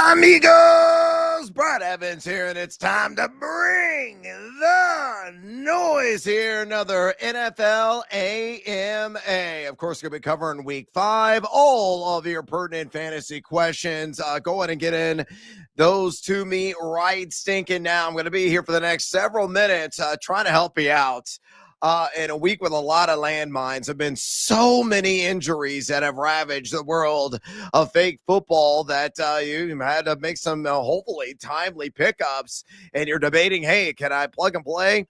amigos? Brad Evans here, and it's time to bring the noise here. Another NFL AMA. Of course, going to be covering week 5. All of your pertinent fantasy questions. Go ahead and get in those to me right stinking now. I'm going to be here for the next several minutes trying to help you out. In a week with a lot of landmines. Have been so many injuries that have ravaged the world of fake football that you had to make some hopefully timely pickups, and you're debating, hey, can I plug and play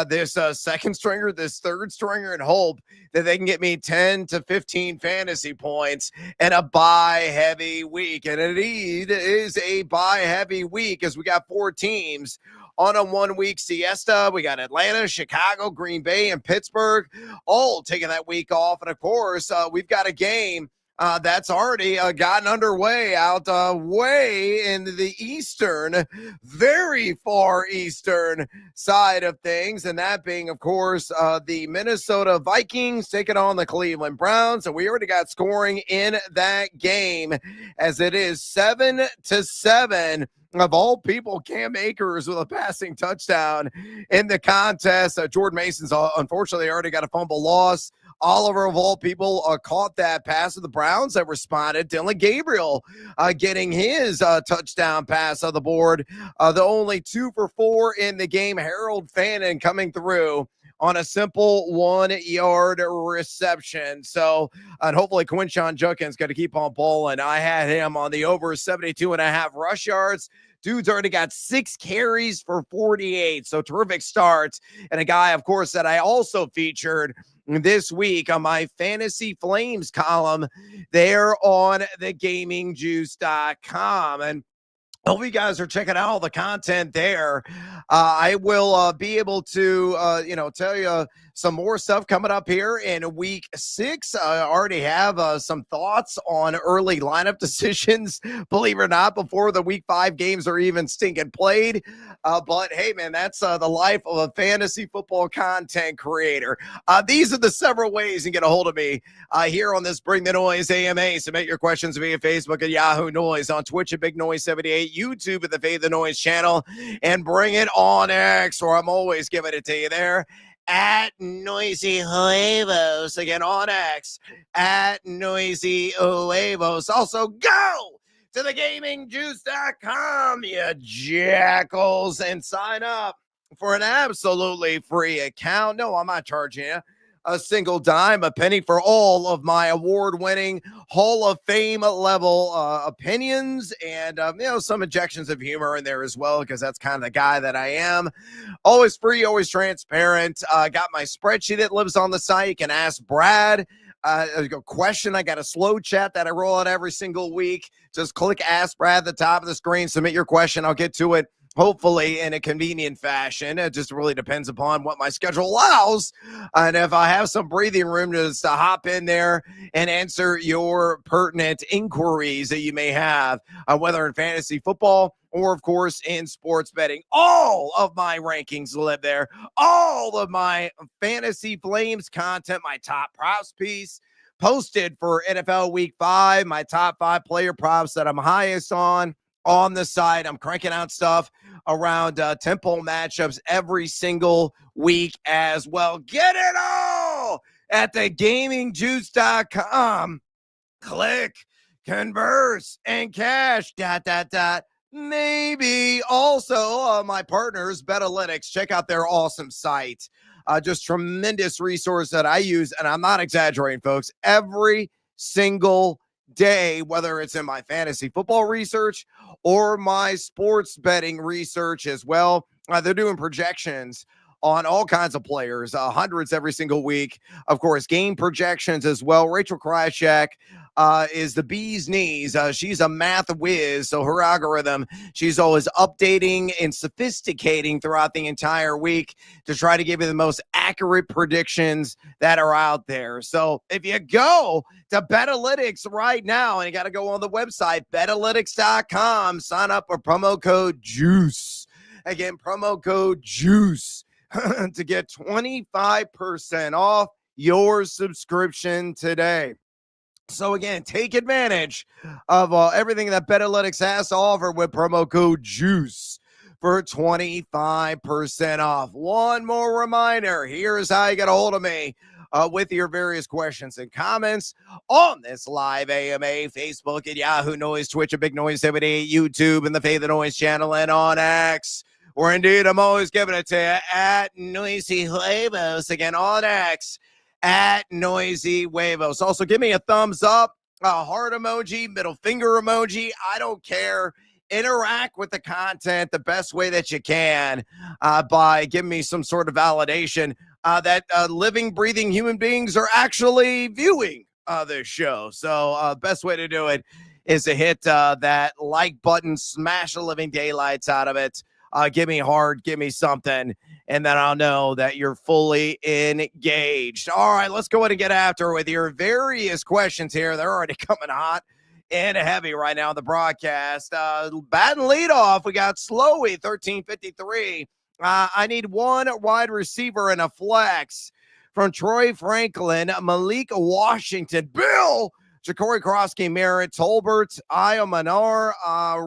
this second stringer, this third stringer, and hope that they can get me 10 to 15 fantasy points in a buy heavy week. And indeed is a buy heavy week, as we got 4 teams on a 1 week siesta. We got Atlanta, Chicago, Green Bay, and Pittsburgh all taking that week off. And of course, we've got a game that's already gotten underway out way in the eastern, very far eastern side of things. And that being, of course, the Minnesota Vikings taking on the Cleveland Browns. And we already got scoring in that game, as it is 7-7. Of all people, Cam Akers with a passing touchdown in the contest. Jordan Mason's unfortunately already got a fumble loss. Oliver, of all people, caught that pass of the Browns that responded. Dylan Gabriel getting his touchdown pass on the board. The only 2 for 4 in the game. Harold Fannin coming through on a simple 1-yard reception. So, and hopefully Quinshon Judkins going to keep on balling. I had him on the over 72.5 rush yards. Dude's already got 6 carries for 48. So terrific starts. And a guy, of course, that I also featured this week on my Fantasy Flames column there on thegamingjuice.com. And hope you guys are checking out all the content there. I will be able to, tell you some more stuff coming up here in week 6. I already have some thoughts on early lineup decisions, believe it or not, before the week 5 games are even stinking played. But hey, man, that's the life of a fantasy football content creator. These are the several ways you can get a hold of me here on this Bring the Noise AMA. Submit your questions via Facebook at Yahoo Noise, on Twitch at Big Noise 78, YouTube at the Fade the Noise channel, and bring it on X, where I'm always giving it to you there at Noisy Huevos. Again, on X at Noisy Huevos. Also, go to thegamingjuice.com, you jackals, and sign up for an absolutely free account. No, I'm not charging you a single dime, a penny, for all of my award-winning Hall of Fame level opinions, and some injections of humor in there as well, because that's kind of the guy that I am. Always free, always transparent. Got my spreadsheet that lives on the site. You can ask Brad a question. I got a slow chat that I roll out every single week. Just click Ask Brad at the top of the screen. Submit your question. I'll get to it, hopefully in a convenient fashion. It just really depends upon what my schedule allows. And if I have some breathing room just to hop in there and answer your pertinent inquiries that you may have, whether in fantasy football or, of course, in sports betting. All of my rankings live there. All of my Fantasy Flames content, my top props piece, posted for NFL Week 5, my top 5 player props that I'm highest on the side. I'm cranking out stuff around tempo matchups every single week as well. Get it all at thegamingjuice.com. Click, converse, and cash, ... Maybe also my partners, Betalytics. Check out their awesome site. Just tremendous resource that I use, and I'm not exaggerating, folks, every single day, whether it's in my fantasy football research or my sports betting research as well. They're doing projections on all kinds of players, hundreds every single week. Of course, game projections as well. Rachel Krychek is the bee's knees. She's a math whiz, so her algorithm, she's always updating and sophisticating throughout the entire week to try to give you the most accurate predictions that are out there. So if you go to Betalytics right now, and you got to go on the website, betalytics.com, sign up for promo code JUICE. Again, promo code JUICE to get 25% off your subscription today. So again, take advantage of everything that Betalytics has to offer with promo code JUICE for 25% off. One more reminder, here's how you get a hold of me with your various questions and comments on this live AMA, Facebook and Yahoo Noise, Twitch, a Big Noise 78, YouTube, and the Faith of Noise channel, and on X, where indeed I'm always giving it to you at Noisy Huevos, again on X, at Noisy Huevos. Also, give me a thumbs up, a heart emoji, middle finger emoji. I don't care. Interact with the content the best way that you can by giving me some sort of validation that living, breathing human beings are actually viewing this show. So best way to do it is to hit that like button, smash the living daylights out of it. Give me hard, give me something, and then I'll know that you're fully engaged. All right, let's go ahead and get after it with your various questions here. They're already coming hot and heavy right now on the broadcast. Batting leadoff, we got Slowy, 1353. I need one wide receiver and a flex from Troy Franklin, Malik Washington, Bill, Ja'Cory Krosky, Merritt, Tolbert, Iomanar,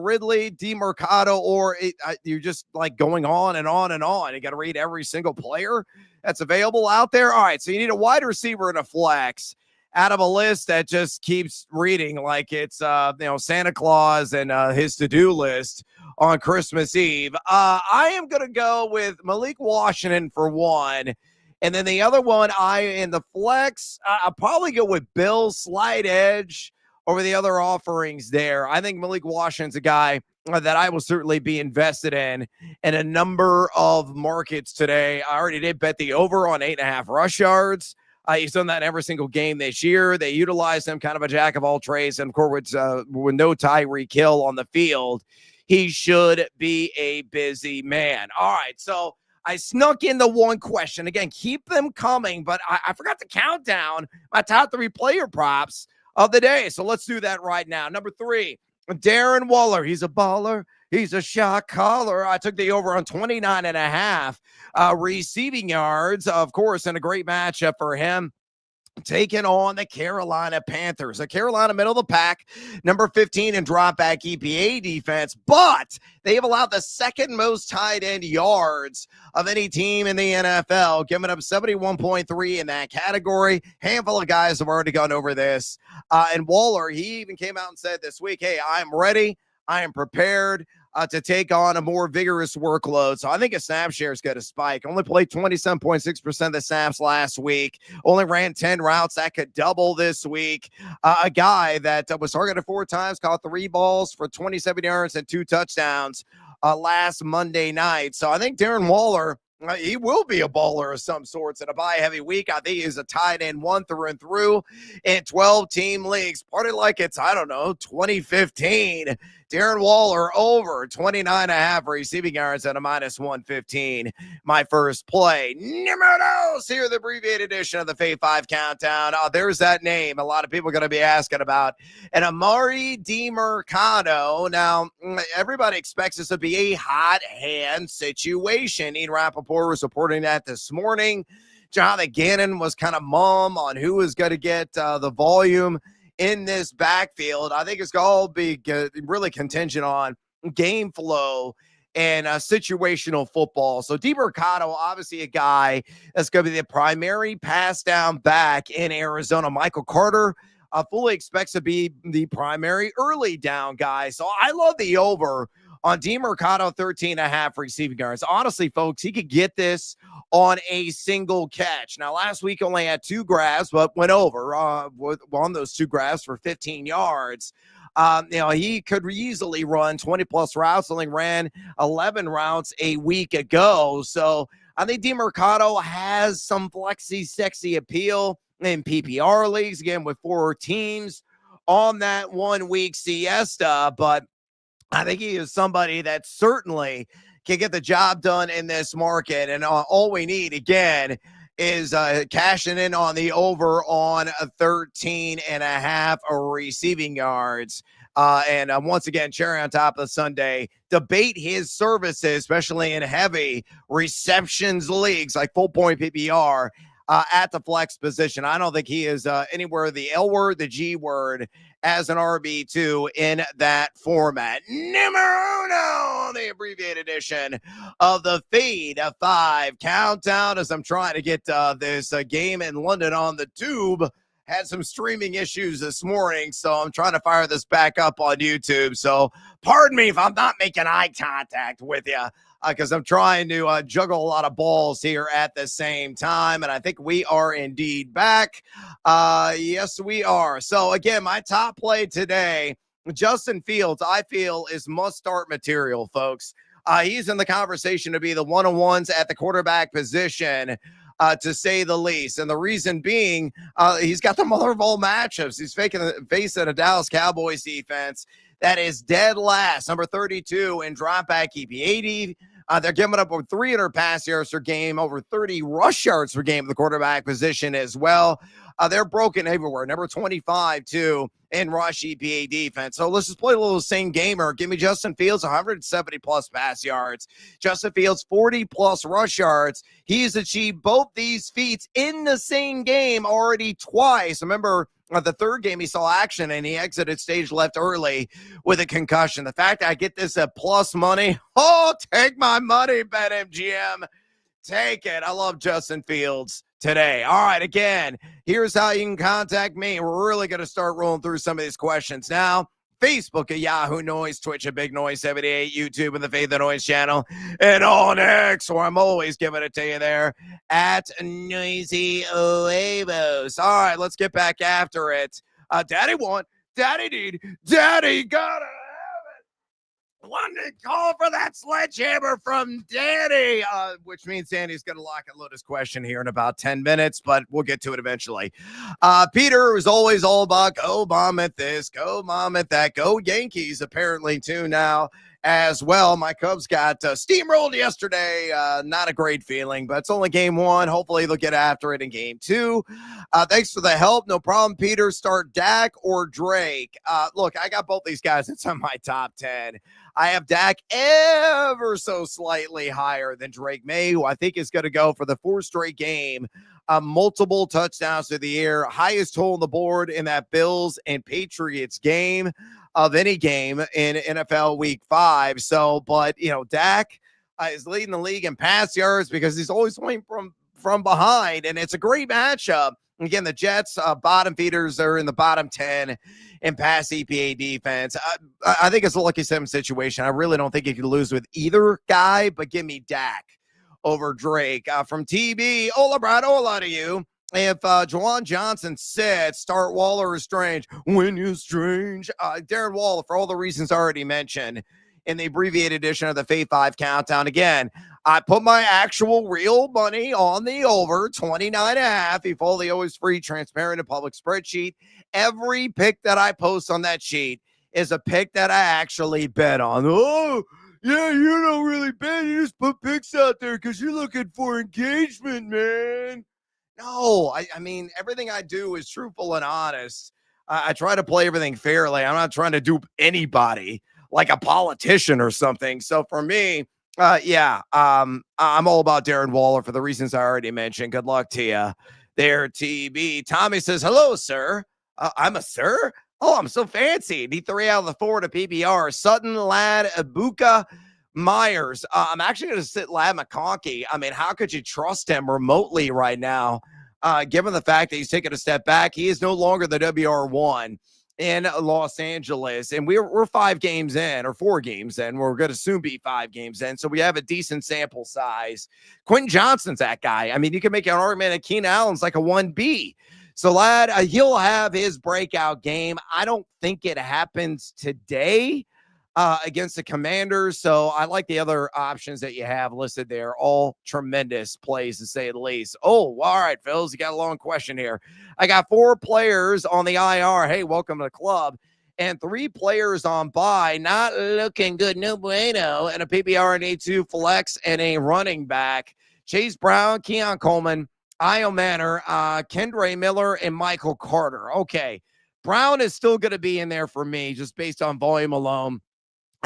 Ridley, DeMercado, or you're just like going on and on and on. You got to read every single player that's available out there. All right, so you need a wide receiver and a flex out of a list that just keeps reading like it's Santa Claus and his to-do list on Christmas Eve. I am going to go with Malik Washington for one. And then the other one, in the flex, I'll probably go with Bill, slight edge over the other offerings there. I think Malik Washington's a guy that I will certainly be invested in a number of markets today. I already did bet the over on 8.5 rush yards. He's done that in every single game this year. They utilize him, kind of a jack of all trades. And of course, with no Tyreek Hill on the field, he should be a busy man. All right, so I snuck in the one question. Again, keep them coming, but I forgot to count down my top 3 player props of the day. So let's do that right now. Number 3, Darren Waller. He's a baller. He's a shot caller. I took the over on 29.5 receiving yards, of course, and a great matchup for him, taking on the Carolina Panthers. The Carolina middle of the pack, number 15 in drop back EPA defense, but they have allowed the second most tight end yards of any team in the NFL, giving up 71.3 in that category. Handful of guys have already gone over this. And Waller, he even came out and said this week, hey, I'm ready. I am prepared to take on a more vigorous workload. So I think his snap share is going to spike. Only played 27.6% of the snaps last week. Only ran 10 routes. That could double this week. A guy that was targeted 4 times, caught 3 balls for 27 yards and 2 touchdowns last Monday night. So I think Darren Waller, he will be a baller of some sorts in a buy-heavy week. I think he's a tight end 1 through and through in 12-team leagues. Party like it's, 2015. Darren Waller over 29.5 receiving yards at a -115. My first play. Números here, the abbreviated edition of the Fave 5 Countdown. There's that name a lot of people are going to be asking about. And Emari Demercado. Now, everybody expects this to be a hot hand situation. Ian Rappaport was reporting that this morning. Jonathan Gannon was kind of mum on who was going to get the volume in this backfield. I think it's going to be really contingent on game flow and situational football. So DeMercado, obviously a guy that's going to be the primary pass down back in Arizona. Michael Carter fully expects to be the primary early down guy. So I love the over on DeMercado, 13.5 receiving yards. Honestly, folks, he could get this on a single catch. Now, last week only had 2 grabs, but went over on those 2 grabs for 15 yards. He could easily run 20-plus routes, only ran 11 routes a week ago. So I think DeMercado has some sexy appeal in PPR leagues, again, with 4 teams on that 1-week siesta, but I think he is somebody that certainly can get the job done in this market. And all we need, again, is cashing in on the over on 13.5 receiving yards. And once again, cherry on top of the Sunday, debate his services, especially in heavy receptions leagues like full point PPR. at the flex position. I don't think he is anywhere the L word, the G word as an RB2 in that format. Numero uno, the abbreviated edition of the Fade 5 countdown as I'm trying to get this game in London on the tube. Had some streaming issues this morning, so I'm trying to fire this back up on YouTube. So pardon me if I'm not making eye contact with you because I'm trying to juggle a lot of balls here at the same time. And I think we are indeed back. Yes, we are. So again, my top play today, Justin Fields, I feel is must-start material, folks. He's in the conversation to be the one-on-ones at the quarterback position. To say the least. And the reason being, he's got the mother of all matchups. He's facing a Dallas Cowboys defense that is dead last, number 32 in dropback EP80. They're giving up over 300 pass yards per game, over 30 rush yards per game at the quarterback position as well. They're broken everywhere. Number 25, too, in rush EPA defense. So let's just play a little same gamer. Give me Justin Fields, 170-plus pass yards. Justin Fields, 40-plus rush yards. He's achieved both these feats in the same game already twice. Remember, the third game he saw action and he exited stage left early with a concussion. The fact I get this at plus money, take my money, BetMGM. Take it. I love Justin Fields today. All right, again, here's how you can contact me. We're really going to start rolling through some of these questions now. Facebook at Yahoo Noise, Twitch at Big Noise 78, YouTube and the Faith the Noise channel, and on X, where I'm always giving it to you there, at Noisy Huevos. All right, let's get back after it. Daddy want, Daddy need, Daddy gotta. One to call for that sledgehammer from Danny, which means Danny's going to lock and load his question here in about 10 minutes, but we'll get to it eventually. Peter is always all about go bomb at this, go bomb at that, go Yankees apparently too now as well. My Cubs got steamrolled yesterday. Not a great feeling, but it's only game one. Hopefully they'll get after it in game two. Thanks for the help. No problem, Peter. Start Dak or Drake. Look, I got both these guys. It's on my top 10. I have Dak ever so slightly higher than Drake May, who I think is going to go for the fourth straight game. Multiple touchdowns to the air, highest total on the board in that Bills and Patriots game of any game in NFL Week 5. So, but, you know, Dak is leading the league in pass yards because he's always playing from behind, and it's a great matchup. Again, the Jets, bottom feeders are in the bottom 10 in pass EPA defense. I think it's a lucky seven situation. I really don't think you can lose with either guy, but give me Dak over Drake. From TB, hola, Brad, hola to you. If Juwan Johnson said start Waller or Strange, when you're strange, Darren Waller, for all the reasons already mentioned in the abbreviated edition of the Fade 5 countdown. Again, I put my actual real money on the over 29.5. Efolio is free, transparent, and public spreadsheet. Every pick that I post on that sheet is a pick that I actually bet on. Oh, yeah, you don't really bet. You just put picks out there because you're looking for engagement, man. No, I mean, everything I do is truthful and honest. I try to play everything fairly. I'm not trying to dupe anybody like a politician or something. So for me, I'm all about Darren Waller for the reasons I already mentioned. Good luck to you there, TB. Tommy says, hello, sir. I'm a sir? Oh, I'm so fancy. Need 3 out of the 4 to PPR. Sutton, Ladd, Ibuka, Myers. I'm actually going to sit Ladd McConkey. I mean, how could you trust him remotely right now, given the fact that he's taken a step back? He is no longer the WR1 in Los Angeles, and we're 5 games in, or 4 games in. We're going to soon be 5 games in, so we have a decent sample size. Quentin Johnston's that guy. I mean, you can make an argument that Keenan Allen's like a 1B. So, Ladd, he'll have his breakout game. I don't think it happens today against the Commanders, so I like the other options that you have listed there. All tremendous plays, to say the least. Oh, all right, Phils, you got a long question here. I got 4 players on the IR. Hey, welcome to the club. And 3 players on bye. Not looking good. No bueno. And a PPR and A2 flex and a running back. Chase Brown, Keon Coleman, Io Manor, Kendre Miller, and Michael Carter. Okay, Brown is still going to be in there for me just based on volume alone.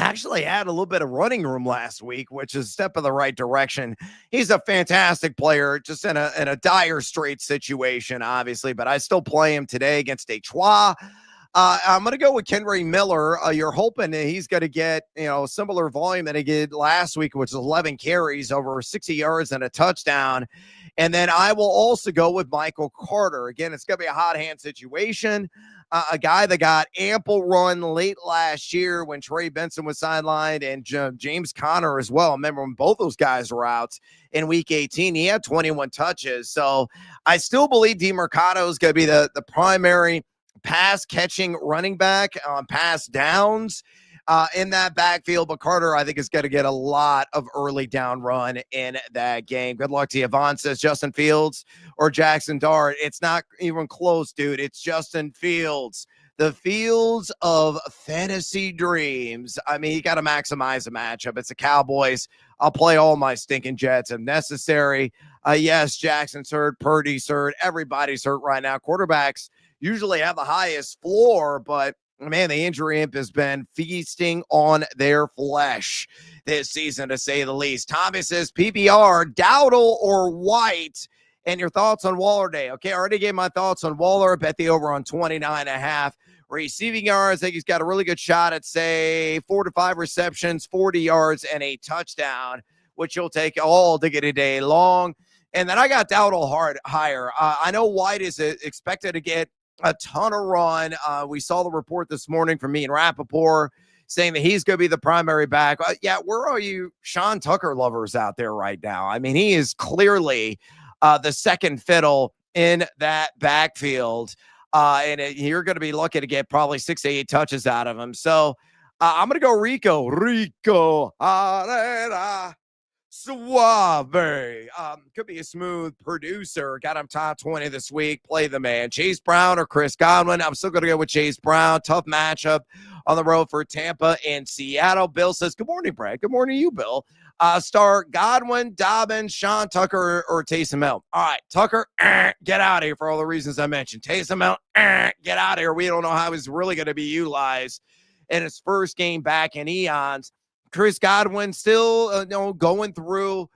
actually had a little bit of running room last week, which is a step in the right direction. He's a fantastic player, just in a dire straight situation, obviously, but I still play him today against Detroit. I'm going to go with Kendre Miller. You're hoping that he's going to get, similar volume that he did last week, which is 11 carries, over 60 yards and a touchdown. And then I will also go with Michael Carter. Again, it's going to be a hot hand situation. A guy that got ample run late last year when Trey Benson was sidelined, and James Conner as well. Remember when both those guys were out in week 18, he had 21 touches. So I still believe DeMercado is going to be the primary pass catching running back on pass downs in that backfield. But Carter, I think, is going to get a lot of early down run in that game. Good luck to you. Yvonne says Justin Fields or Jackson Dart. It's not even close, dude. It's Justin Fields. The Fields of fantasy dreams. I mean, you got to maximize the matchup. It's the Cowboys. I'll play all my stinking Jets if necessary. Yes, Jackson's hurt. Purdy's hurt. Everybody's hurt right now. Quarterbacks usually have the highest floor, but man, the injury imp has been feasting on their flesh this season, to say the least. Thomas says PPR, Dowdle or White, and your thoughts on Waller Day. Okay, I already gave my thoughts on Waller. Bet the over on 29.5 receiving yards. I think he's got a really good shot at, say, 4 to 5 receptions, 40 yards, and a touchdown, which you'll take all to get a day long. And then I got Dowdle higher. I know White is expected to get a ton of run. We saw the report this morning from me and Rappaport saying that he's going to be the primary back. Yeah, where are you Sean Tucker lovers out there right now? I mean, he is clearly the second fiddle in that backfield. You're going to be lucky to get probably 6 to 8 touches out of him. So I'm going to go Rico. Suave. Could be a smooth producer. Got him top 20 this week. Play the man. Chase Brown or Chris Godwin. I'm still going to go with Chase Brown. Tough matchup on the road for Tampa and Seattle. Bill says, good morning, Brad. Good morning to you, Bill. Start Godwin, Dobbins, Sean Tucker, or Taysom Hill. All right, Tucker, get out of here for all the reasons I mentioned. Taysom Hill, get out of here. We don't know how he's really going to be utilized in his first game back in eons. Chris Godwin still going through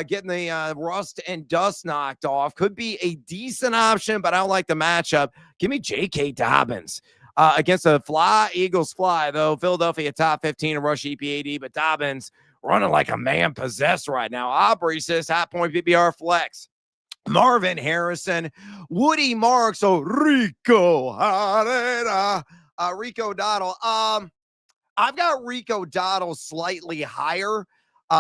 getting the rust and dust knocked off. Could be a decent option, but I don't like the matchup. Give me J.K. Dobbins against a Eagles fly, though. Philadelphia top 15 in rush EPAD, but Dobbins running like a man possessed right now. Aubrey says hot point PPR flex. Marvin Harrison, Woody Marks, Rico Dottle. I've got Rico Dottle slightly higher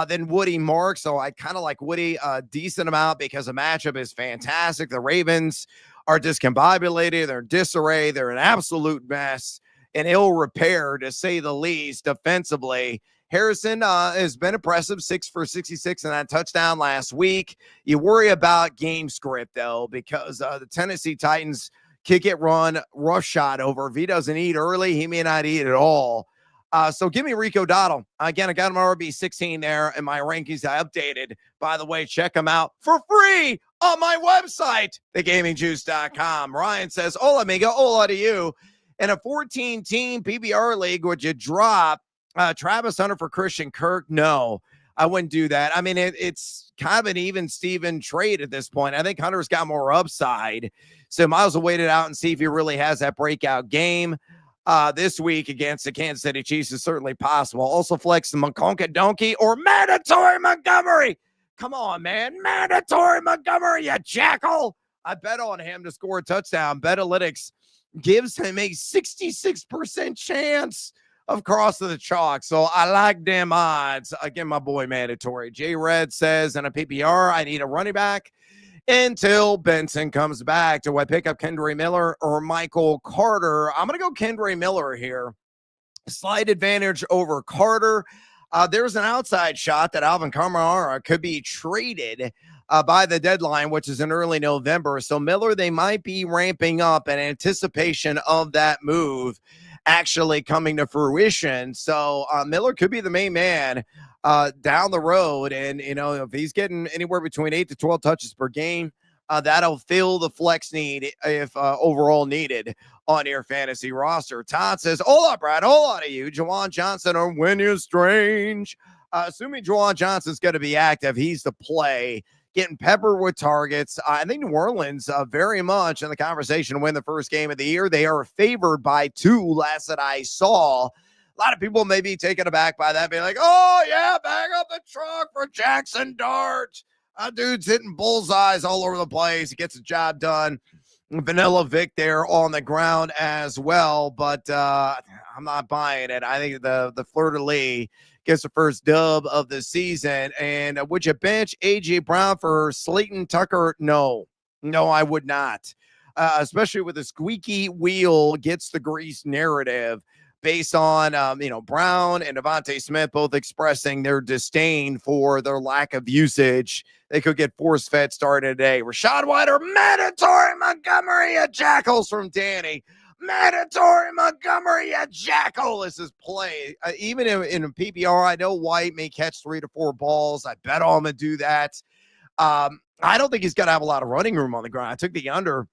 than Woody Marks, so I kind of like Woody a decent amount because the matchup is fantastic. The Ravens are discombobulated. They're disarray. They're an absolute mess and ill repair, to say the least, defensively. Harrison has been impressive, 6 for 66 and that touchdown last week. You worry about game script, though, because the Tennessee Titans kick it, run, rush shot over. If he doesn't eat early, he may not eat at all. So give me Rico Dottle. Again, I got him RB 16 there in my rankings. I updated. By the way, check them out for free on my website, thegamingjuice.com. Ryan says, hola, amigo. Hola to you. In a 14-team PBR league, would you drop Travis Hunter for Christian Kirk? No, I wouldn't do that. I mean, it's kind of an even Steven trade at this point. I think Hunter's got more upside. So might as well wait it out and see if he really has that breakout game. This week against the Kansas City Chiefs is certainly possible. Also flex the McConkie Donkey or Mandatory Montgomery. Come on, man. Mandatory Montgomery, you jackal. I bet on him to score a touchdown. Betalytics gives him a 66% chance of crossing the chalk. So I like them odds. Again, my boy Mandatory. J Red says in a PPR, I need a running back until Benson comes back. Do I pick up Kendre Miller or Michael Carter? I'm going to go Kendre Miller here. Slight advantage over Carter. There's an outside shot that Alvin Kamara could be traded by the deadline, which is in early November. So Miller, they might be ramping up in anticipation of that move actually coming to fruition. So Miller could be the main man down the road. And, if he's getting anywhere between 8 to 12 touches per game, That'll fill the flex need if overall needed on your fantasy roster. Todd says, hola, Brad. Hola to you. Juwan Johnson or Win Strange. Assuming Juwan Johnson's going to be active, he's the play. Getting peppered with targets. I think New Orleans very much in the conversation to win the first game of the year. They are favored by 2 last that I saw. A lot of people may be taken aback by that, being like, oh, yeah, bag up the truck for Jackson Dart. Dude's hitting bullseyes all over the place. He gets the job done. Vanilla Vic there on the ground as well, but I'm not buying it. I think the fleur-de-lis gets the first dub of the season. And would you bench A.J. Brown for Slayton Tucker? No, I would not. Especially with the squeaky wheel gets the grease narrative based on, Brown and Devontae Smith both expressing their disdain for their lack of usage. They could get force-fed started today. Rachaad White or mandatory Montgomery at Jackals from Danny. Mandatory Montgomery at Jackal is his play. Even in PPR, I know White may catch 3 to 4 balls. I bet on him to do that. I don't think he's going to have a lot of running room on the ground. I took the under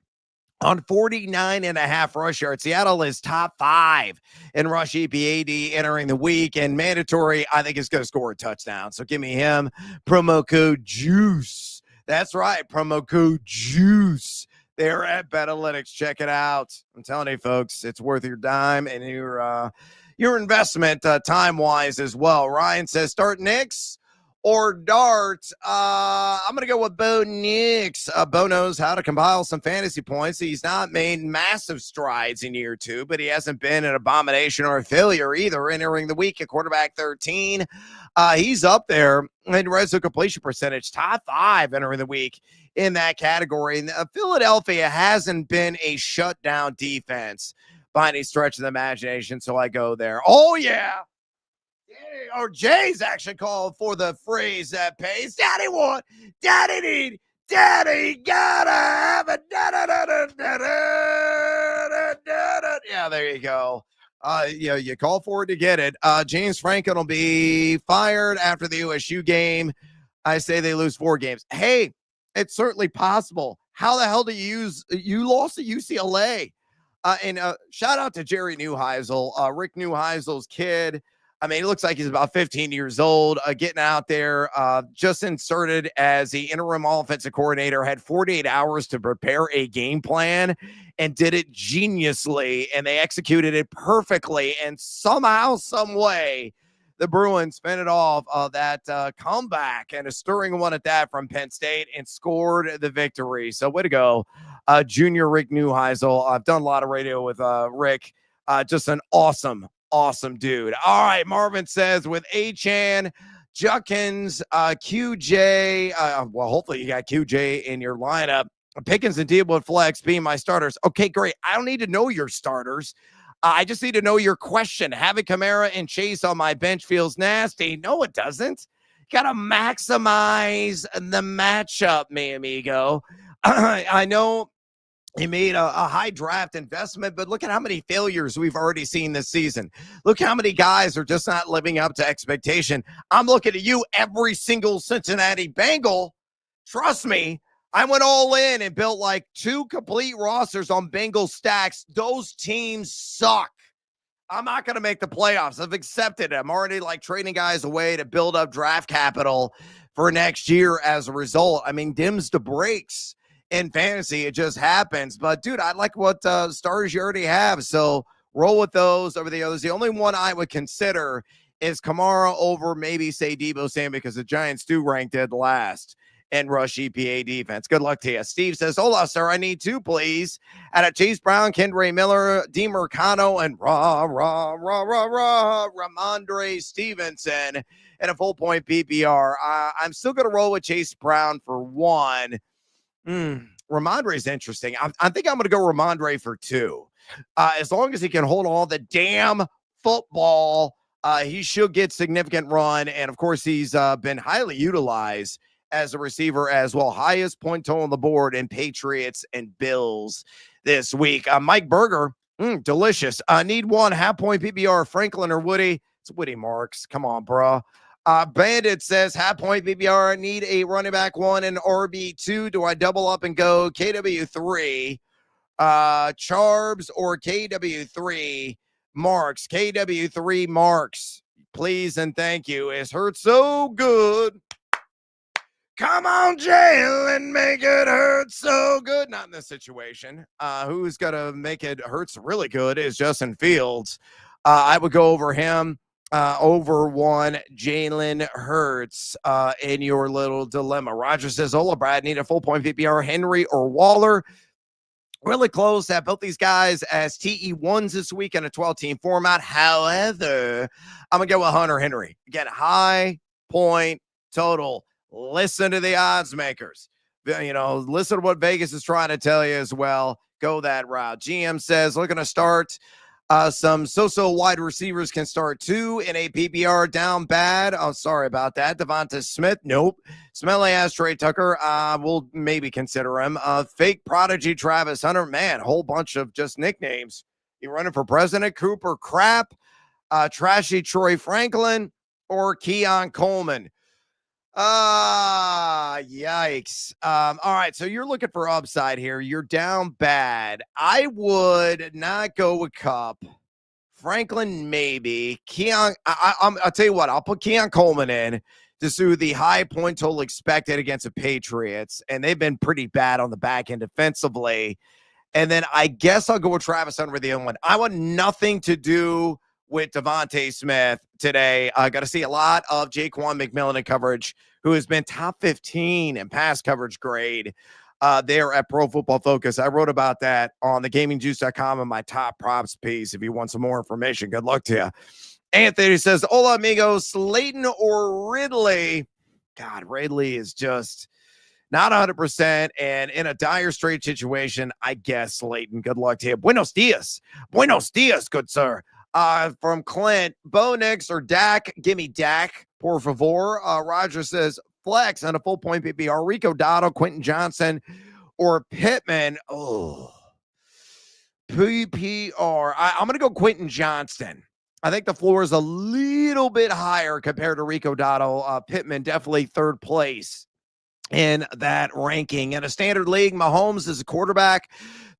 on 49.5 rush yards. Seattle is top 5 in rush EPAD entering the week, and mandatory, I think, is going to score a touchdown. So give me him. Promo code JUICE. That's right. Promo code JUICE. They're at Betalytics. Check it out. I'm telling you, folks, it's worth your dime and your investment time-wise as well. Ryan says, start Nix or Dart. I'm going to go with Bo Nix. Bo knows how to compile some fantasy points. He's not made massive strides in year 2, but he hasn't been an abomination or a failure either. Entering the week at quarterback 13. He's up there in red zone completion percentage, top 5 entering the week in that category. And Philadelphia hasn't been a shutdown defense by any stretch of the imagination, so I go there. Oh, yeah. Or Jay's actually called for the phrase that pays. Daddy want, daddy need, daddy gotta have a yeah, there you go. You call for it to get it. James Franklin will be fired after the USU game. I say they lose 4 games. Hey, it's certainly possible. How the hell do you lost to UCLA? And shout out to Jerry Neuheisel, Rick Neuheisel's kid. I mean, it looks like he's about 15 years old, getting out there, just inserted as the interim offensive coordinator, had 48 hours to prepare a game plan and did it geniusly, and they executed it perfectly. And somehow, some way, the Bruins fended off that comeback, and a stirring one at that from Penn State, and scored the victory. So way to go, junior Rick Neuheisel. I've done a lot of radio with Rick. Just an awesome dude. All right, Marvin says with Achane, Judkins, QJ, well, hopefully you got QJ in your lineup. Pickens and Deebo and Flex being my starters. Okay, great. I don't need to know your starters. I just need to know your question. Having Kamara and Chase on my bench feels nasty. No, it doesn't. Got to maximize the matchup, mi amigo. I know he made a high draft investment, but look at how many failures we've already seen this season. Look how many guys are just not living up to expectation. I'm looking at you, every single Cincinnati Bengal. Trust me, I went all in and built like 2 complete rosters on Bengal stacks. Those teams suck. I'm not going to make the playoffs. I've accepted it. I'm already like trading guys away to build up draft capital for next year as a result. I mean, dims the brakes. In fantasy, it just happens. But, dude, I like what stars you already have. So roll with those over the others. The only one I would consider is Kamara over maybe, say, Deebo Samuel, because the Giants do rank dead last in rush EPA defense. Good luck to you. Steve says, hola, sir. I need 2, please. At a Chase Brown, Kendre Miller, DeMarcano, and Ramondre Stevenson in a full-point PPR. I'm still going to roll with Chase Brown for 1. Ramondre is interesting. I think I'm going to go Ramondre for 2. As long as he can hold all the damn football, he should get significant run. And of course, he's been highly utilized as a receiver as well. Highest point total on the board in Patriots and Bills this week. Mike Berger, delicious. Need 1 half-point PPR, Franklin or Woody. It's Woody Marks. Come on, bro. Bandit says, half point PPR, need a running back 1 and RB2. Do I double up and go KW3? Charbs or KW3 Marks? KW3 Marks, please and thank you. It's hurt so good. Come on, Jalen, make it hurt so good. Not in this situation. Who's going to make it hurts really good is Justin Fields. I would go over him. Over one Jalen Hurts in your little dilemma. Roger says, Ola, Brad, need a full point PPR, Henry or Waller. Really close. I built these guys as TE1s this week in a 12-team format. However, I'm going to go with Hunter Henry. Again, high point total. Listen to the odds makers. Listen to what Vegas is trying to tell you as well. Go that route. GM says, looking to start some so-so wide receivers can start 2 in a PPR down bad. Oh, sorry about that. Devonta Smith, nope. Smelly ass Trey Tucker, we'll maybe consider him. Fake prodigy Travis Hunter, man, whole bunch of just nicknames. You running for president? Cooper Crap, trashy Troy Franklin, or Keon Coleman? Yikes. All right, so you're looking for upside here. You're down bad. I would not go with Kupp. Franklin, maybe. Keon, I'll tell you what, I'll put Keon Coleman in to sue the high point total expected against the Patriots, and they've been pretty bad on the back end defensively. And then I guess I'll go with Travis Hunter with the other one. I want nothing to do with Devonta Smith today. I got to see a lot of Jaquan McMillan in coverage, who has been top 15 in pass coverage grade there at Pro Football Focus. I wrote about that on thegamingjuice.com in my top props piece. If you want some more information, good luck to you. Anthony says, hola, amigos, Slayton or Ridley? God, Ridley is just not 100%, and in a dire straight situation, I guess Slayton. Good luck to you. Buenos dias, good sir. From Clint, Bo Nix or Dak? Give me Dak, por favor. Roger says, flex on a full point PPR. Rico Dotto, Quentin Johnson, or Pittman. Oh, PPR. I'm going to go Quentin Johnson. I think the floor is a little bit higher compared to Rico Dotto. Pittman, definitely third place in that ranking. In a standard league, Mahomes is a quarterback,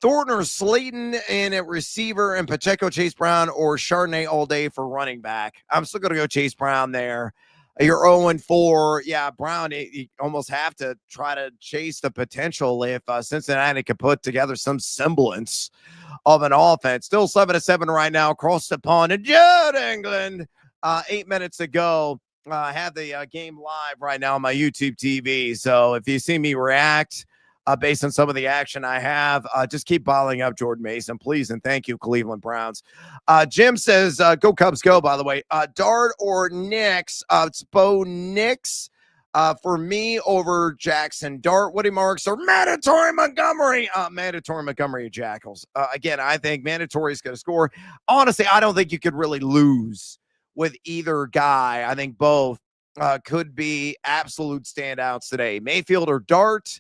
Thornton or Slayton in a receiver, and Pacheco, Chase Brown, or Chardonnay all day for running back. I'm still going to go Chase Brown there. You're 0-4. Yeah, Brown, you almost have to try to chase the potential if Cincinnati could put together some semblance of an offense. Still 7-7 right now across the pond in Judd, England. 8 minutes ago. I have the game live right now on my YouTube TV. So if you see me react based on some of the action I have, just keep bottling up Jordan Mason, please. And thank you, Cleveland Browns. Jim says, go Cubs go, by the way. Dart or Nix? It's Bo Nix for me over Jackson Dart. Woody Marks or Mandatory Montgomery? Mandatory Montgomery Jackals. Again, I think Mandatory is going to score. Honestly, I don't think you could really lose with either guy. I think both could be absolute standouts today. Mayfield or Dart?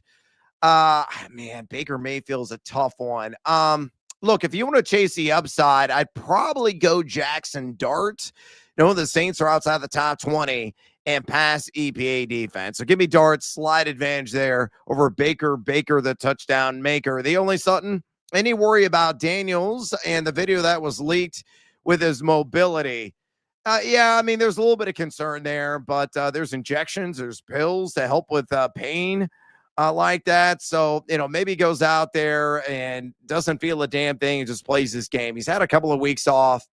Man, Baker Mayfield's a tough one. Look, if you want to chase the upside, I'd probably go Jackson Dart. The Saints are outside the top 20 and pass EPA defense. So give me Dart, slight advantage there over Baker. Baker, the touchdown maker. The only Sutton, any worry about Daniels and the video that was leaked with his mobility? Yeah, I mean, there's a little bit of concern there, but there's injections, there's pills to help with pain like that. So, maybe he goes out there and doesn't feel a damn thing and just plays this game. He's had a couple of weeks off.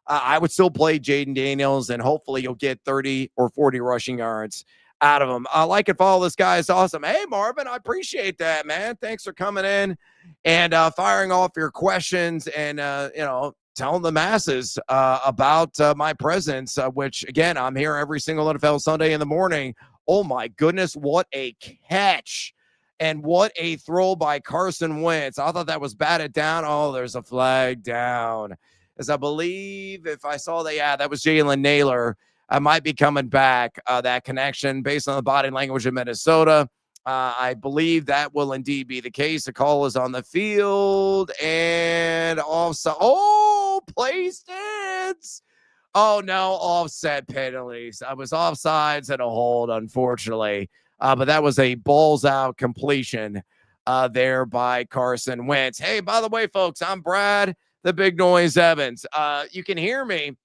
I would still play Jaden Daniels, and hopefully you'll get 30 or 40 rushing yards out of him. I like and follow this guy. It's awesome. Hey, Marvin, I appreciate that, man. Thanks for coming in and firing off your questions and, telling the masses about my presence, which, again, I'm here every single NFL Sunday in the morning. Oh, my goodness, what a catch. And what a throw by Carson Wentz. I thought that was batted down. Oh, there's a flag down. As I believe, if I saw that, that was Jalen Naylor. I might be coming back, that connection based on the body language of Minnesota. I believe that will indeed be the case. The call is on the field and also, play stance. Oh, no, offset penalties. I was offsides and a hold, unfortunately. But that was a balls out completion there by Carson Wentz. Hey, by the way, folks, I'm Brad, the Big Noise Evans. You can hear me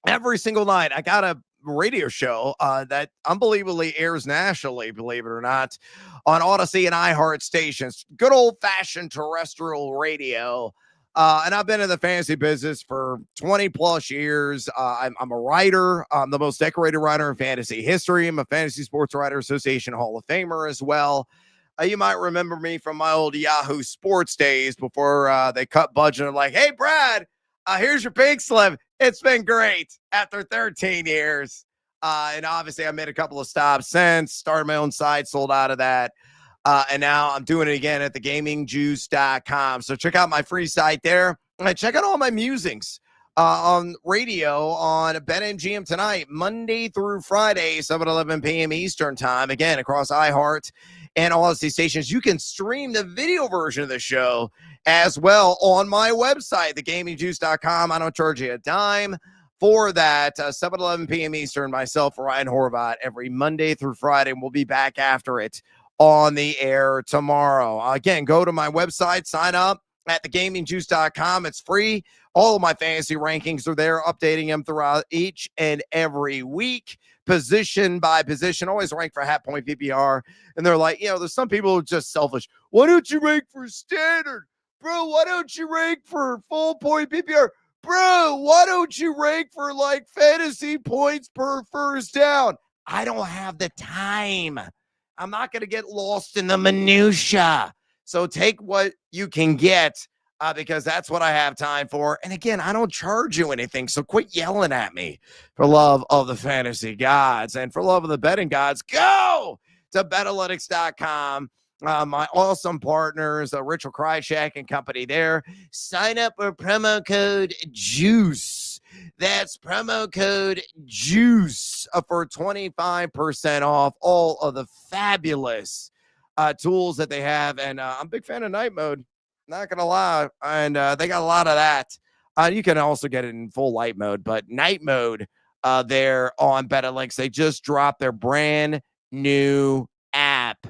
every single night. I got a radio show that unbelievably airs nationally, believe it or not, on Odyssey and iHeart stations. Good old-fashioned terrestrial radio. And I've been in the fantasy business for 20 plus years. I'm a writer. I'm the most decorated writer in fantasy history. I'm a Fantasy Sports Writer Association Hall of Famer as well. You might remember me from my old Yahoo Sports days before they cut budget. I'm like, hey, Brad, here's your pink slip. It's been great after 13 years. And obviously, I made a couple of stops since, started my own site, sold out of that. And now I'm doing it again at thegamingjuice.com. So check out my free site there. And check out all my musings on radio on BetMGM tonight, Monday through Friday, 7:11 p.m. Eastern time. Again, across iHeart and all of these stations. You can stream the video version of the show as well on my website, thegamingjuice.com. I don't charge you a dime for that. 7:11 p.m. Eastern, myself, Ryan Horvat, every Monday through Friday. We'll be back after it on the air tomorrow. Again, go to my website, sign up at thegamingjuice.com. It's free. All of my fantasy rankings are there, updating them throughout each and every week, position by position, always rank for half point PPR. And they're like, there's some people who are just selfish. Why don't you rank for standard? Bro, why don't you rank for full point PPR? Bro, why don't you rank for like fantasy points per first down? I don't have the time. I'm not going to get lost in the minutia. So take what you can get because that's what I have time for. And again, I don't charge you anything. So quit yelling at me. For love of the fantasy gods and for love of the betting gods, go to betalytics.com. My awesome partners, Rachel Krychak and company there. Sign up for promo code JUICE. That's promo code JUICE for 25% off all of the fabulous tools that they have. And I'm a big fan of night mode, not going to lie. And they got a lot of that. You can also get it in full light mode, but night mode there on Betalytics. They just dropped their brand new app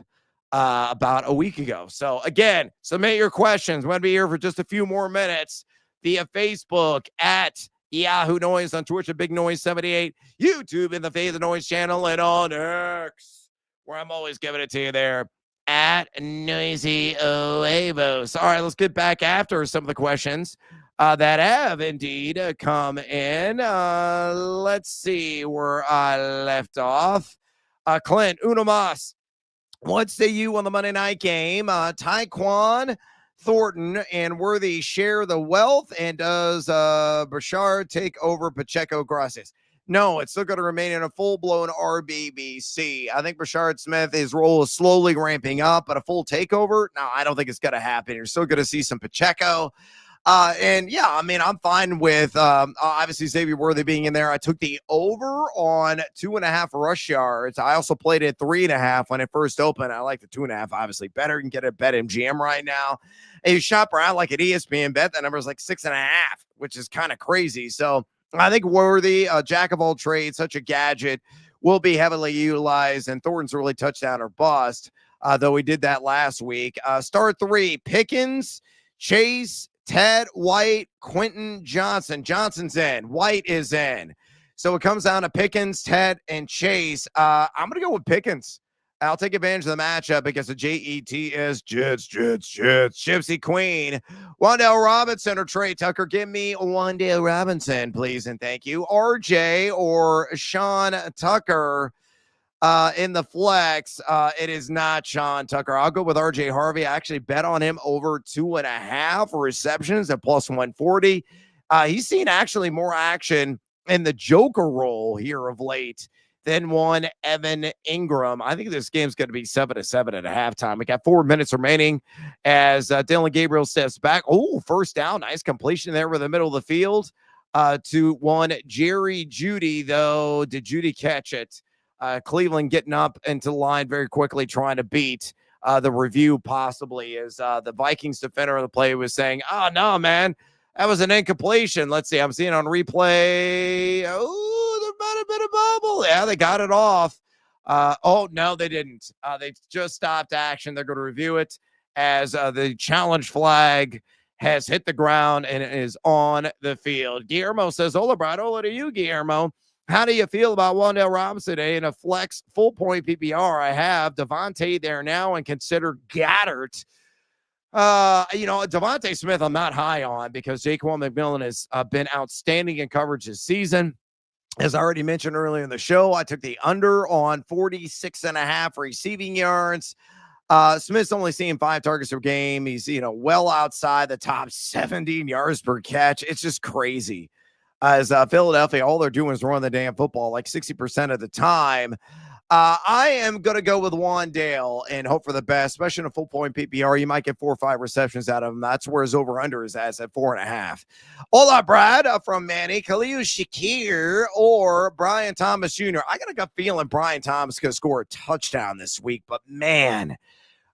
about a week ago. So again, submit your questions. We're going to be here for just a few more minutes via Facebook at Yahoo Noise, on Twitch at Big Noise 78, YouTube in the Faith of Noise channel, and on X, where I'm always giving it to you there at Noisy Huevos. All right, let's get back after some of the questions that have indeed come in. Let's see where I left off. Clint Unomas, what say you on the Monday night game? Tyquan Thornton and Worthy share the wealth, and does Bashard take over Pacheco Gracias? No, it's still going to remain in a full-blown RBBC. I think Bashard Smith, his role is slowly ramping up, but a full takeover, no, I don't think it's going to happen. You're still going to see some Pacheco. And yeah, I mean, I'm fine with obviously Xavier Worthy being in there. I took the over on 2.5 rush yards. I also played at 3.5 when it first opened. I like the 2.5 obviously better. You can get a BetMGM right now. And you shop around like at ESPN bet, that number is like 6.5, which is kind of crazy. So I think Worthy, jack of all trades, such a gadget, will be heavily utilized. And Thornton's really touchdown or bust, though we did that last week. Start 3, Pickens, Chase, Ted, White, Quentin Johnson. Johnson's in. White is in. So it comes down to Pickens, Ted, and Chase. I'm going to go with Pickens. I'll take advantage of the matchup because of Jets. Gypsy Queen. Wan'Dale Robinson or Trey Tucker. Give me Wan'Dale Robinson, please, and thank you. RJ or Sean Tucker in the flex. It is not Sean Tucker. I'll go with RJ Harvey. I actually bet on him over 2.5 receptions at plus 140. He's seen actually more action in the Joker role here of late than one Evan Ingram. I think this game's going to be 7-7 at halftime. We got 4 minutes remaining as Dylan Gabriel steps back. Oh, first down. Nice completion there with the middle of the field to one Jerry Jeudy, though. Did Jeudy catch it? Cleveland getting up into the line very quickly, trying to beat the review possibly, as the Vikings defender of the play was saying, oh, no, man, That was an incompletion. Let's see. I'm seeing on replay. Oh, there might have been a bubble. Yeah, they got it off. Oh, no, they didn't. They just stopped action. They're going to review it as the challenge flag has hit the ground and is on the field. Guillermo says, hola, Brad. Hola to you, Guillermo. How do you feel about Wan'Dale Robinson today in a flex full point PPR? I have Devontae there now and consider Goddard. Devontae Smith, I'm not high on because Jaquan McMillan has been outstanding in coverage this season. As I already mentioned earlier in the show, I took the under on 46.5 receiving yards. Smith's only seeing 5 targets per game. He's, well outside the top 17 yards per catch. It's just crazy. As Philadelphia, all they're doing is run the damn football like 60% of the time. I am going to go with Wan'Dale and hope for the best, especially in a full point PPR. You might get 4 or 5 receptions out of him. That's where his over-under is at 4.5. Hola, Brad, from Manny, Khalil Shakir, or Brian Thomas Jr. I got a gut feeling Brian Thomas is going to score a touchdown this week, but man,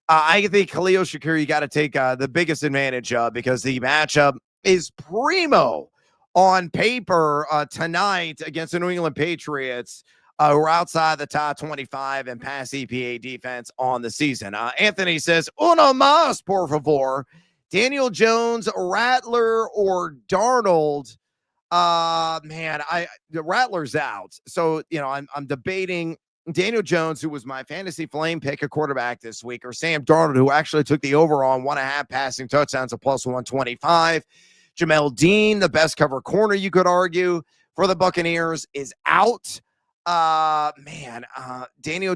I think Khalil Shakir, you got to take the biggest advantage of because the matchup is primo on paper tonight against the New England Patriots, who are outside the top 25 in pass EPA defense on the season. Anthony says, uno más, por favor. Daniel Jones, Rattler, or Darnold. The Rattler's out. So, I'm debating Daniel Jones, who was my fantasy flame pick a quarterback this week, or Sam Darnold, who actually took the over on 1.5 passing touchdowns at plus 125. Jamel Dean, the best cover corner, you could argue, for the Buccaneers, is out. Daniel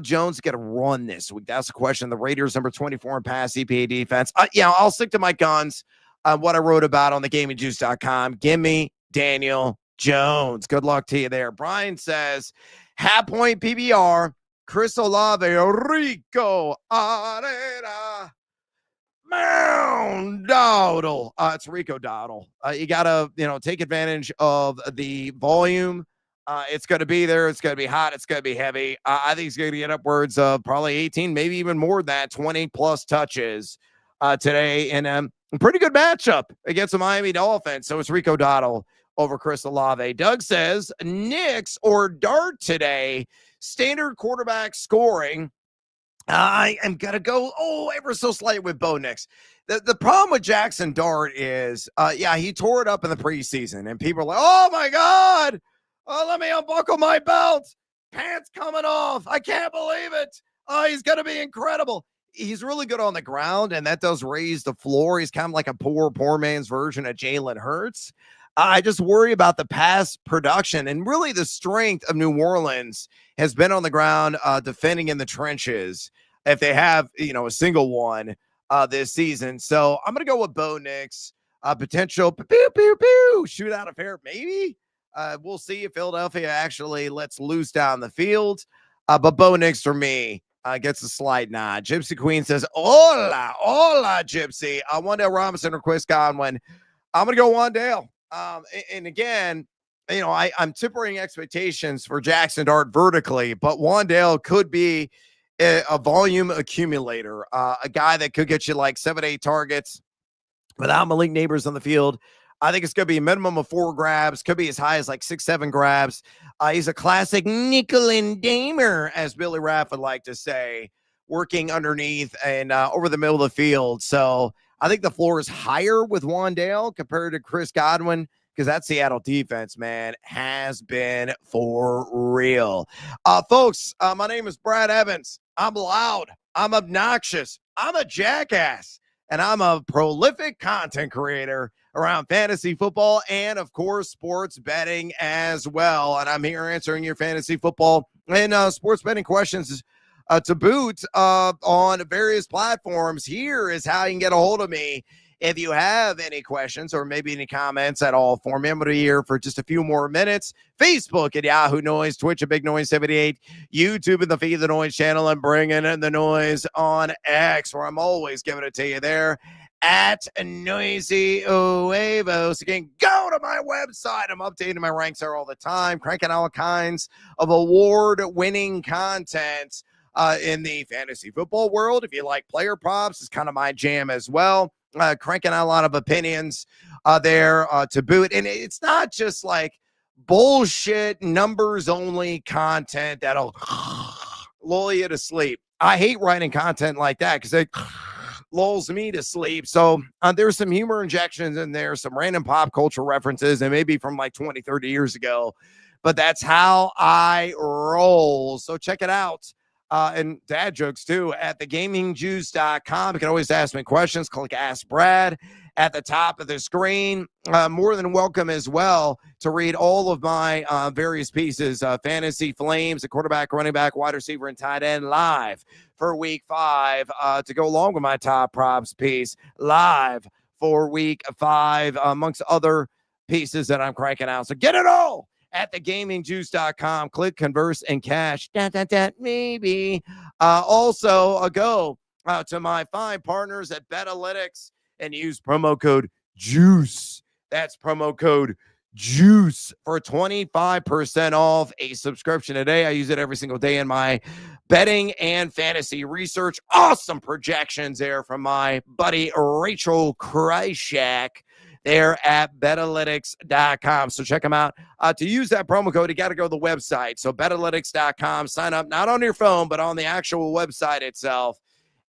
Jones get a run this week. That's the question. The Raiders, number 24 in pass EPA defense. I'll stick to my guns. What I wrote about on thegamingjuice.com. Give me Daniel Jones. Good luck to you there. Brian says, half point PBR, Chris Olave, Rico Arena, Dowdle. It's Rico Dowdle. You got to, take advantage of the volume. It's going to be there. It's going to be hot. It's going to be heavy. I think he's going to get upwards of probably 18, maybe even more than that, 20-plus touches today. And a pretty good matchup against the Miami Dolphins. So it's Rico Dowdle over Chris Olave. Doug says, Knicks or Dart today, standard quarterback scoring. I am going to go, ever so slight with Bo Nix. The problem with Jackson Dart is, he tore it up in the preseason, and people are like, oh, my God. Oh, let me unbuckle my belt. Pants coming off. I can't believe it. Oh, he's going to be incredible. He's really good on the ground, and that does raise the floor. He's kind of like a poor man's version of Jalen Hurts. I just worry about the pass production, and really the strength of New Orleans has been on the ground defending in the trenches if they have, a single one this season. So I'm going to go with Bo Nix. Potential shootout affair, maybe. We'll see if Philadelphia actually lets loose down the field. But Bo Nix for me gets a slight nod. Gypsy Queen says, hola, Gypsy. Wan'Dale Robinson or Chris Godwin. I'm going to go Wan'Dale. And again, I'm tempering expectations for Jackson Dart vertically, but Wan'Dale could be a volume accumulator, a guy that could get you like 7-8 targets without Malik Neighbors on the field. I think it's going to be a minimum of 4 grabs, could be as high as like 6-7 grabs. He's a classic nickel and damer, as Billy Rapp would like to say, working underneath and over the middle of the field. So I think the floor is higher with Wan'Dale compared to Chris Godwin, because that Seattle defense, man, has been for real. Folks, my name is Brad Evans. I'm loud. I'm obnoxious. I'm a jackass. And I'm a prolific content creator around fantasy football and, of course, sports betting as well. And I'm here answering your fantasy football and sports betting questions to boot on various platforms. Here is how you can get a hold of me if you have any questions or maybe any comments at all for me. I'm going to be here for just a few more minutes. Facebook at Yahoo Noise, Twitch at Big Noise 78, YouTube at the Feed the Noise channel, and bringing in the noise on X, where I'm always giving it to you there at Noisy Huevos. Again, go to my website. I'm updating my ranks there all the time, cranking all kinds of award-winning content in the fantasy football world. If you like player props, it's kind of my jam as well. cranking out a lot of opinions there to boot. And it's not just like bullshit numbers only content that'll lull you to sleep. I hate writing content like that because it lulls me to sleep. So there's some humor injections in there, some random pop culture references, and maybe from like 20, 30 years ago. But that's how I roll. So check it out. And dad jokes too at thegamingjuice.com. You can always ask me questions. Click Ask Brad at the top of the screen. More than welcome as well to read all of my various pieces, fantasy flames, the quarterback, running back, wide receiver, and tight end live for week 5 to go along with my top props piece live for week 5 amongst other pieces that I'm cranking out. So get it all at thegamingjuice.com. Click converse and cash. Maybe. Also, go to my 5 partners at Betalytics and use promo code JUICE. That's promo code JUICE for 25% off a subscription today. I use it every single day in my betting and fantasy research. Awesome projections there from my buddy Rachel Krychak there at Betalytics.com. So check them out. To use that promo code, you got to go to the website. So Betalytics.com, sign up not on your phone, but on the actual website itself.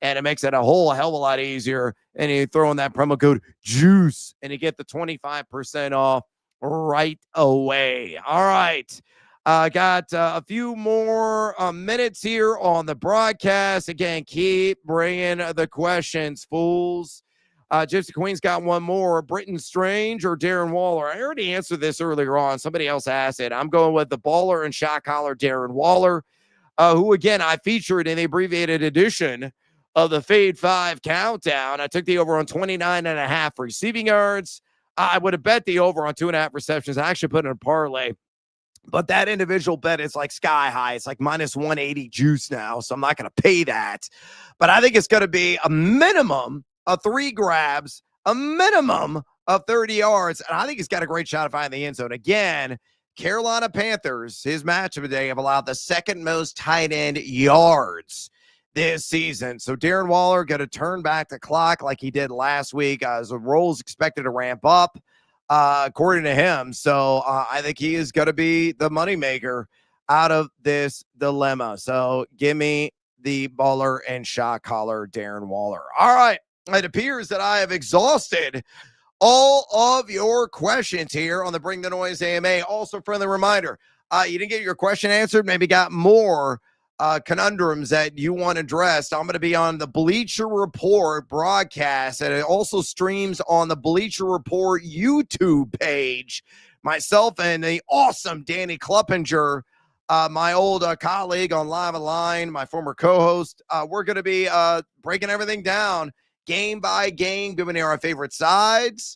And it makes it a whole hell of a lot easier. And you throw in that promo code JUICE and you get the 25% off right away. All right. Got a few more minutes here on the broadcast. Again, keep bringing the questions, fools. Gypsy Queen's got one more. Britton Strange or Darren Waller? I already answered this earlier on. Somebody else asked it. I'm going with the baller and shot caller Darren Waller, who, again, I featured in the abbreviated edition of the Fade 5 countdown. I took the over on 29.5 receiving yards. I would have bet the over on 2.5 receptions. I actually put in a parlay. But that individual bet is like sky high. It's like minus 180 juice now, so I'm not going to pay that. But I think it's going to be a minimum of 3 grabs, a minimum of 30 yards, and I think he's got a great shot of finding the end zone. Again, Carolina Panthers, his match of the day, have allowed the second most tight end yards this season. So Darren Waller going to turn back the clock like he did last week. His role is expected to ramp up, according to him. So I think he is going to be the moneymaker out of this dilemma. So give me the baller and shot caller Darren Waller. All right. It appears that I have exhausted all of your questions here on the Bring the Noise AMA. Also, friendly reminder, you didn't get your question answered, maybe got more conundrums that you want addressed. I'm going to be on the Bleacher Report broadcast, and it also streams on the Bleacher Report YouTube page. Myself and the awesome Danny Kluppinger, my old colleague on Live Align, my former co-host, we're going to be breaking everything down game by game, giving you our favorite sides,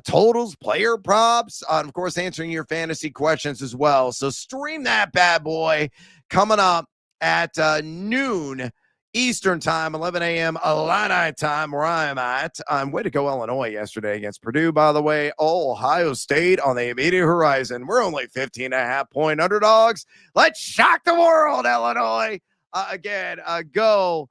totals, player props, and of course, answering your fantasy questions as well. So stream that bad boy coming up at noon Eastern time, 11 a.m. Illini time, where I'm at. Way to go, Illinois, yesterday against Purdue, by the way. Ohio State on the immediate horizon. We're only 15.5-point underdogs. Let's shock the world, Illinois. Again, go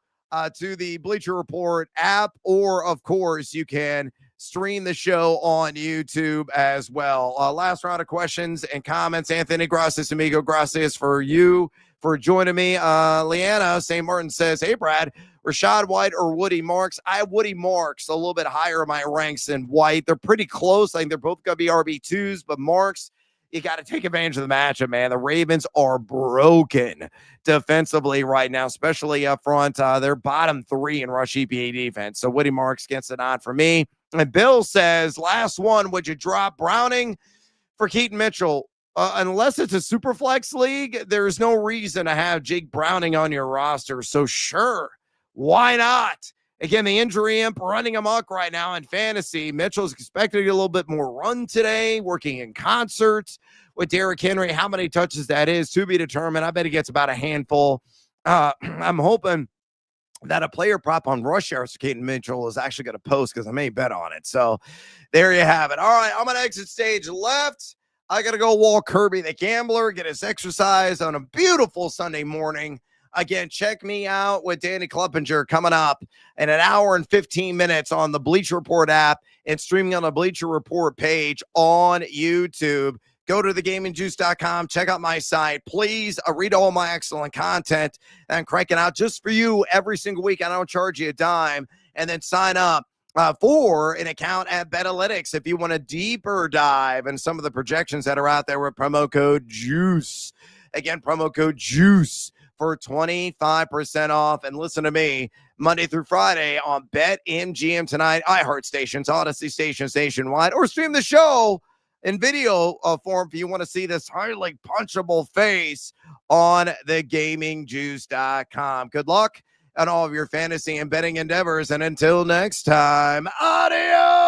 to the Bleacher Report app, or, of course, you can stream the show on YouTube as well. Last round of questions and comments. Anthony, gracias, amigo. Gracias for you for joining me. Leanna St. Martin says, hey, Brad, Rashad White or Woody Marks? I have Woody Marks a little bit higher in my ranks than White. They're pretty close. I think they're both going to be RB2s, but Marks, you got to take advantage of the matchup, man. The Ravens are broken defensively right now, especially up front. They're bottom 3 in rush EPA defense. So Woody Marks gets the nod for me. And Bill says, last one, would you drop Browning for Keaton Mitchell? Unless it's a super flex league, there's no reason to have Jake Browning on your roster. So sure, why not? Again, the injury imp running amok right now in fantasy. Mitchell's expected to get a little bit more run today, working in concert with Derrick Henry. How many touches that is to be determined. I bet he gets about a handful. I'm hoping that a player prop on rush yards for Keaton Mitchell is actually going to post because I may bet on it. So there you have it. All right, I'm going to exit stage left. I got to go walk Kirby the Gambler, get his exercise on a beautiful Sunday morning. Again, check me out with Danny Kleppinger coming up in an hour and 15 minutes on the Bleacher Report app and streaming on the Bleacher Report page on YouTube. Go to thegamingjuice.com. Check out my site. Please read all my excellent content that I'm cranking out just for you every single week. I don't charge you a dime. And then sign up for an account at Betalytics if you want a deeper dive in some of the projections that are out there with promo code JUICE. Again, promo code JUICE for 25% off. And listen to me, Monday through Friday on BetMGM tonight, iHeart stations, Odyssey stations nationwide, or stream the show in video form if you want to see this highly punchable face on thegamingjuice.com. Good luck on all of your fantasy and betting endeavors. And until next time, adios.